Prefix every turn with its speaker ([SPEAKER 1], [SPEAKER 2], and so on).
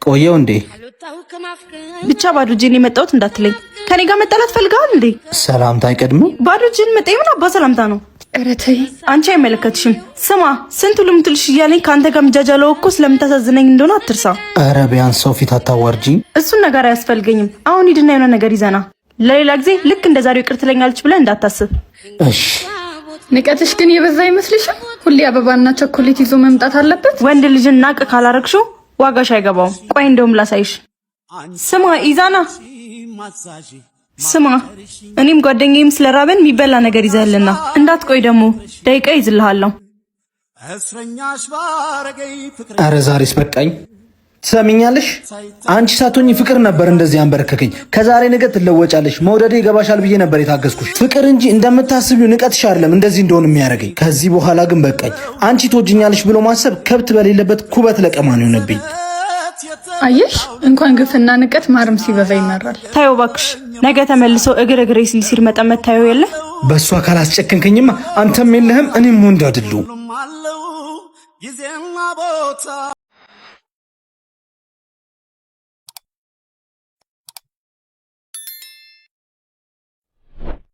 [SPEAKER 1] ቆየው እንዴ?
[SPEAKER 2] ብቻ ባዶ እጄን የመጣሁት እንዳትለኝ። ከኔ ጋር መጣላት ፈልጋል እንዴ?
[SPEAKER 1] ሰላምታ አይቀድምም?
[SPEAKER 2] ባዶ እጄን መጣይ ምን አባ ሰላምታ ነው? ኧረ ተይ አንቺ አይመለከትሽም። ስማ ስንቱ ልምትልሽ እያለኝ ከአንተ ጋር ምጃጃለው እኮ ስለምታሳዝነኝ እንደሆነ አትርሳ።
[SPEAKER 1] ኧረ ቢያንስ ሰው ፊት አታዋርጂኝ።
[SPEAKER 2] እሱን ነገር አያስፈልገኝም። አሁን ሂድና የሆነ ነገር ይዘና ለሌላ ጊዜ ልክ እንደዛሬው ይቅር ትለኛለች ብለህ እንዳታስብ
[SPEAKER 1] እሺ?
[SPEAKER 3] ንቀትሽ ግን የበዛ አይመስልሽም? ሁሌ አበባና ቸኮሌት ይዞ መምጣት አለበት?
[SPEAKER 2] ወንድ ልጅን ናቅ ካላረግሽው ዋጋሽ አይገባውም። ቆይ እንደውም ላሳይሽ። ስማ ኢዛና፣ ስማ እኔም ጓደኛዬም ስለራበን የሚበላ ነገር ይዘህልና እንዳትቆይ፣ ደግሞ ደቂቃ ይዝልሃለሁ።
[SPEAKER 1] አረ ዛሬስ በቃኝ። ትሰሚኛለሽ? አንቺ ሳትሆኚ ፍቅር ነበር እንደዚህ አንበረከከኝ። ከዛሬ ነገ ትለወጫለሽ፣ መውደዴ ይገባሻል ብዬ ነበር የታገስኩሽ። ፍቅር እንጂ እንደምታስቢው ንቀትሽ አይደለም እንደዚህ እንደሆነ የሚያደርገኝ። ከዚህ በኋላ ግን በቃኝ። አንቺ ትወጂኛለሽ ብሎ ማሰብ ከብት በሌለበት ኩበት ለቀማ ነው የሆነብኝ።
[SPEAKER 3] አየሽ፣ እንኳን ግፍና ንቀት ማርም ሲበዛ ይመራል።
[SPEAKER 2] ታዩ እባክሽ፣ ነገ ተመልሶ እግር ሲል መጠመጥ ታዩ የለ።
[SPEAKER 1] በእሷ ካላስጨከንከኝማ አንተም የለህም እኔም ወንድ አይደለሁም።